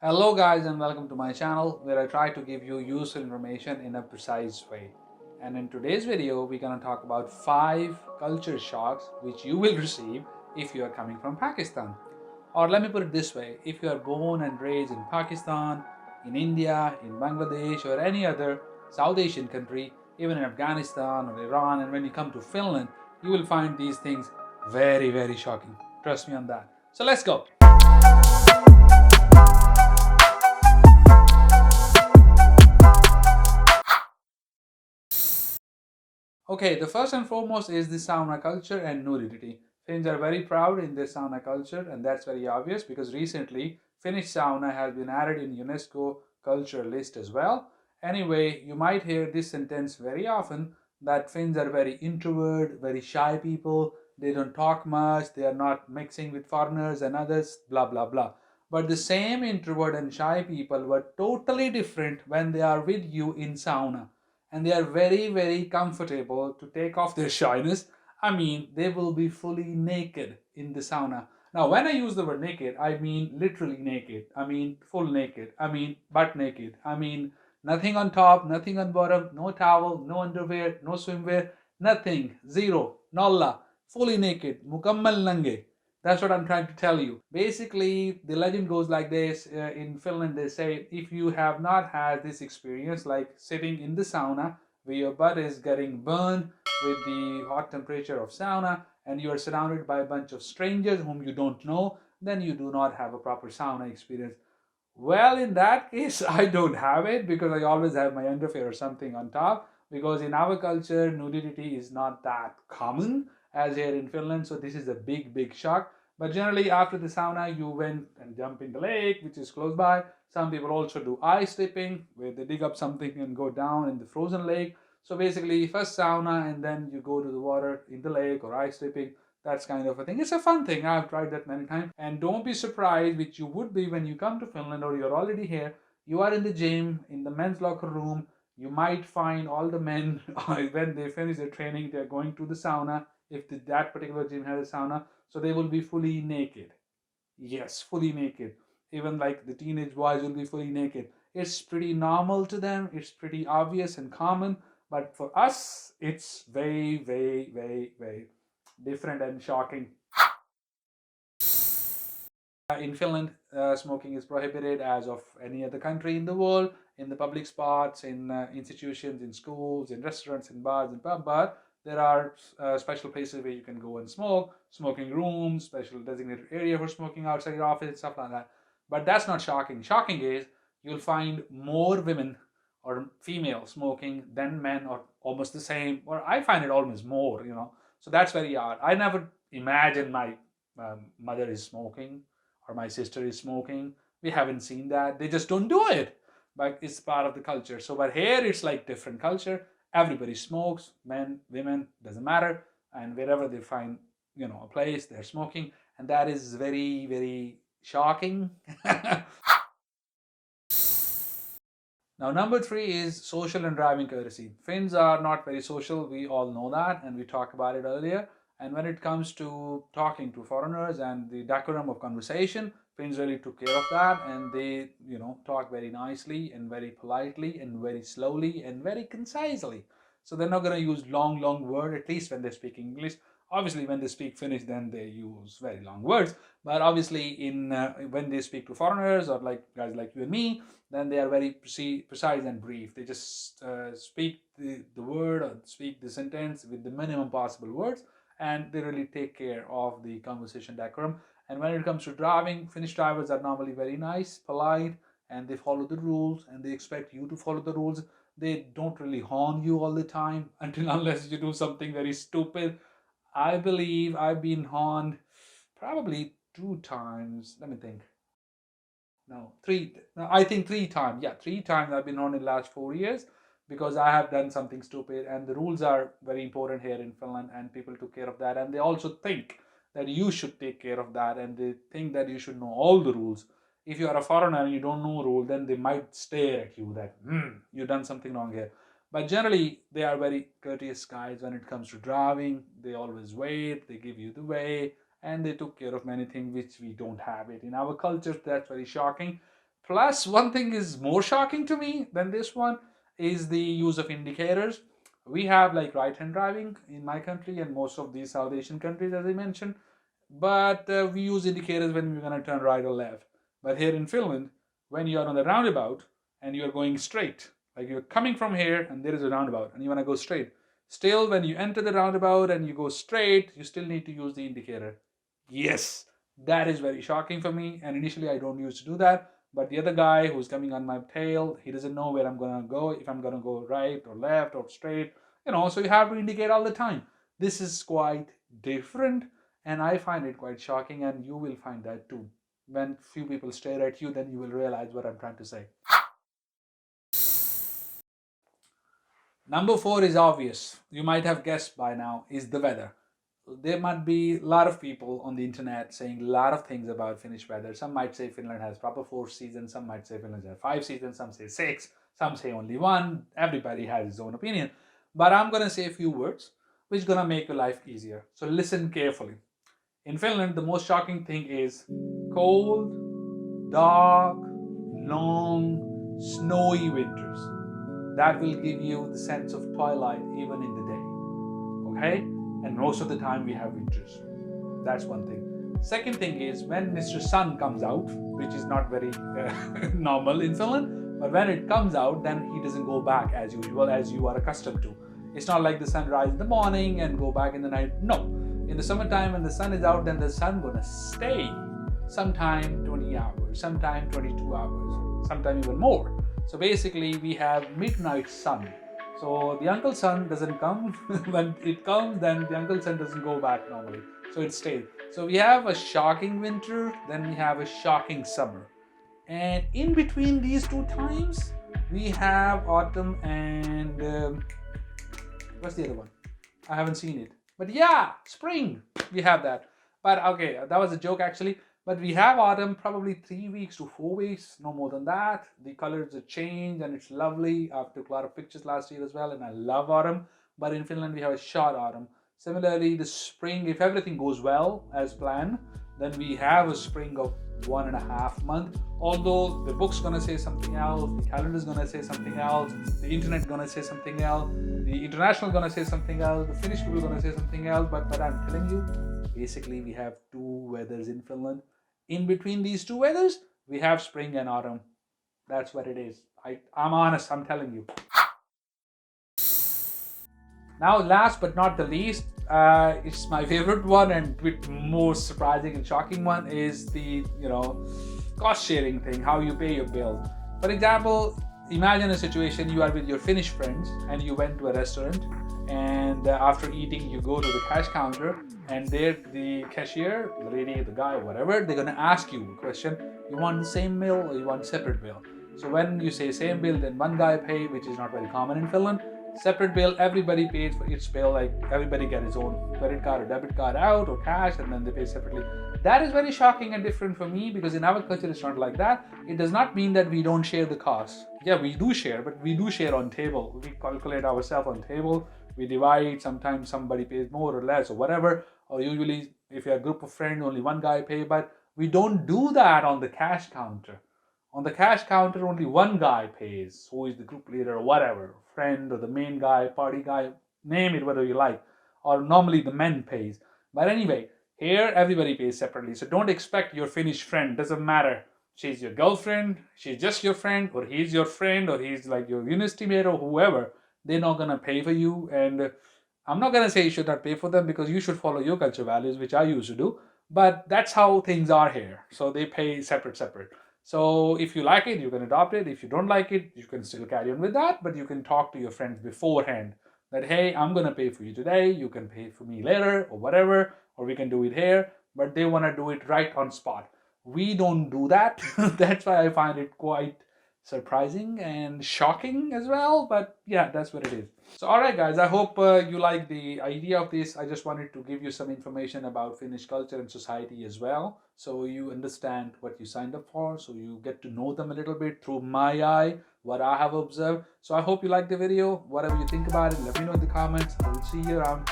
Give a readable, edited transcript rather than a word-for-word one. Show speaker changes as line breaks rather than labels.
Hello guys and welcome to my channel where I try to give you useful information in a precise way. And in today's video we're going to talk about 5 culture shocks which you will receive if you are coming from Pakistan. Or let me put it this way, if you are born and raised in Pakistan, in India, in Bangladesh or any other South Asian country, even in Afghanistan or Iran, and when you come to Finland, you will find these things very shocking. Trust me on that. So let's go. Okay, the first and foremost is the sauna culture and nudity. Finns are very proud in their sauna culture, and that's very obvious because recently Finnish sauna has been added in UNESCO culture list as well. Anyway, you might hear this sentence very often that Finns are very introvert, very shy people, they don't talk much, they are not mixing with foreigners and others, blah blah blah. But the same introvert and shy people were totally different when they are with you in sauna, and they are very comfortable to take off their shyness. I mean, they will be fully naked in the sauna. Now when I use the word naked, I mean literally naked, I mean full naked, I mean butt naked, I mean nothing on top, nothing on bottom, no towel, no underwear, no swimwear, nothing, zero, nolla, fully naked, mukammal nange. That's what I'm trying to tell you. Basically, the legend goes like this. In Finland, they say if you have not had this experience, like sitting in the sauna where your butt is getting burned with the hot temperature of sauna and you are surrounded by a bunch of strangers whom you don't know, then you do not have a proper sauna experience. Well, in that case, I don't have it because I always have my underwear or something on top, because in our culture, nudity is not that common as here in Finland. So this is a big shock. But generally, after the sauna, you went and jump in the lake, which is close by. Some people also do ice dipping, where they dig up something and go down in the frozen lake. So basically, first sauna and then you go to the water in the lake or ice dipping. That's kind of a thing. It's a fun thing. I've tried that many times. And don't be surprised, which you would be when you come to Finland or you're already here. You are in the gym, in the men's locker room. You might find all the men, when they finish their training, they're going to the sauna, if that particular gym has a sauna. So they will be fully naked. Yes, fully naked. Even like the teenage boys will be fully naked. It's pretty normal to them. It's pretty obvious and common. But for us, it's very different and shocking. In Finland, smoking is prohibited as of any other country in the world, in the public spots, in institutions, in schools, in restaurants, in bars, and pub. But there are special places where you can go and smoke, smoking rooms, special designated area for smoking outside your office, stuff like that. But that's not shocking. Shocking is you'll find more women or female smoking than men, or almost the same, or I find it almost more. So that's very odd. I never imagined my mother is smoking or my sister is smoking. We haven't seen that. They just don't do it. But it's part of the culture. So, but here it's like different culture. Everybody smokes, men, women, doesn't matter. And wherever they find, a place, they're smoking. And that is very shocking. Now, number 3 is social and driving courtesy. Finns are not very social. We all know that, and we talked about it earlier. And when it comes to talking to foreigners and the decorum of conversation, Finns really took care of that, and they, talk very nicely and very politely and very slowly and very concisely. So they're not going to use long word, at least when they speak English. Obviously, when they speak Finnish, then they use very long words. But obviously, in when they speak to foreigners or like guys like you and me, then they are very precise and brief. They just speak the word or speak the sentence with the minimum possible words, and they really take care of the conversation decorum. And when it comes to driving, Finnish drivers are normally very nice, polite, and they follow the rules, and they expect you to follow the rules. They don't really horn you all the time until unless you do something very stupid. I believe I've been horned probably 2 times. Let me think. No, three. No, I think 3 times. Yeah, 3 times I've been on in the last 4 years because I have done something stupid. And the rules are very important here in Finland, and people took care of that. And they also think that you should take care of that, and they think that you should know all the rules. If you are a foreigner and you don't know rule, then they might stare at you that you've done something wrong here. But generally, they are very courteous guys when it comes to driving. They always wait. They give you the way, and they took care of many things which we don't have it in our culture. That's very shocking. Plus, one thing is more shocking to me than this one is the use of indicators. We have like right-hand driving in my country and most of these South Asian countries, as I mentioned, but we use indicators when we're going to turn right or left. But here in Finland, when you are on the roundabout and you're going straight, like you're coming from here and there is a roundabout and you want to go straight, still when you enter the roundabout and you go straight, you still need to use the indicator. Yes, that is very shocking for me, and initially I don't used to do that, but the other guy who's coming on my tail, he doesn't know where I'm going to go, if I'm going to go right or left or straight, so you have to indicate all the time. This is quite different, and I find it quite shocking, and you will find that too. When few people stare at you, then you will realize what I'm trying to say. Number 4 is obvious. You might have guessed by now, is the weather. There might be a lot of people on the internet saying a lot of things about Finnish weather. Some might say Finland has proper 4 seasons. Some might say Finland has 5 seasons. Some say 6. Some say only 1. Everybody has his own opinion. But I'm going to say a few words which are going to make your life easier. So listen carefully. In Finland, the most shocking thing is cold, dark, long, snowy winters. That will give you the sense of twilight even in the day. Okay? And most of the time we have winters. That's one thing. Second thing is when Mr. Sun comes out, which is not very normal in Finland, but when it comes out, then he doesn't go back as usual, as you are accustomed to. It's not like the sun rises in the morning and go back in the night. No. In the summertime when the sun is out, then the sun gonna stay sometime 20 hours, sometime 22 hours, sometime even more. So basically we have midnight sun. So the uncle sun doesn't come. When it comes, then the uncle sun doesn't go back normally. So it stays. So we have a shocking winter, then we have a shocking summer. And in between these two times, we have autumn and what's the other one? I haven't seen it. But yeah, spring. We have that. But okay, that was a joke actually. But we have autumn probably 3 weeks to 4 weeks, no more than that. The colors change and it's lovely. I took a lot of pictures last year as well, and I love autumn. But in Finland, we have a short autumn. Similarly, the spring, if everything goes well as planned, then we have a spring of 1.5 months. Although the book's gonna say something else, the calendar's gonna say something else, the internet's gonna say something else, the international gonna say something else, the Finnish people gonna say something else. But I'm telling you, basically we have 2 weathers in Finland. In between these 2 weathers, we have spring and autumn. That's what it is. I'm honest, I'm telling you. Now, last but not the least, it's my favorite one and bit most surprising and shocking one is the, cost sharing thing, how you pay your bill. For example, imagine a situation you are with your Finnish friends and you went to a restaurant, and after eating you go to the cash counter, and there the cashier, the lady, the guy, whatever, they're gonna ask you a question. You want the same bill or you want separate bill? So when you say same bill, then one guy pay, which is not very common in Finland. Separate bill, everybody pays for each bill, like everybody get his own credit card or debit card out or cash, and then they pay separately. That is very shocking and different for me because in our culture it's not like that. It does not mean that we don't share the cost. Yeah, we do share, but we do share on table. We calculate ourselves on table. We divide, sometimes somebody pays more or less or whatever, or usually if you're a group of friends, only one guy pay, but we don't do that on the cash counter. On the cash counter, only one guy pays, who is the group leader or whatever, friend or the main guy, party guy, name it whatever you like, or normally the men pays. But anyway, here everybody pays separately, so don't expect your Finnish friend, doesn't matter. She's your girlfriend, she's just your friend, or he's your friend, or he's like your university mate or whoever. They're not gonna pay for you, and I'm not gonna say you should not pay for them because you should follow your culture values, which I used to do, but that's how things are here. So they pay separate. So if you like it, you can adopt it. If you don't like it, you can still carry on with that, but you can talk to your friends beforehand that, hey, I'm gonna pay for you today, you can pay for me later or whatever, or we can do it here, but they wanna do it right on spot. We don't do that. That's why I find it quite surprising and shocking as well, but yeah, that's what it is. So all right guys, I hope you like the idea of this. I just wanted to give you some information about Finnish culture and society as well, so you understand what you signed up for, so you get to know them a little bit through my eye, what I have observed. So I hope you like the video. Whatever you think about it, let me know in the comments. I will see you around.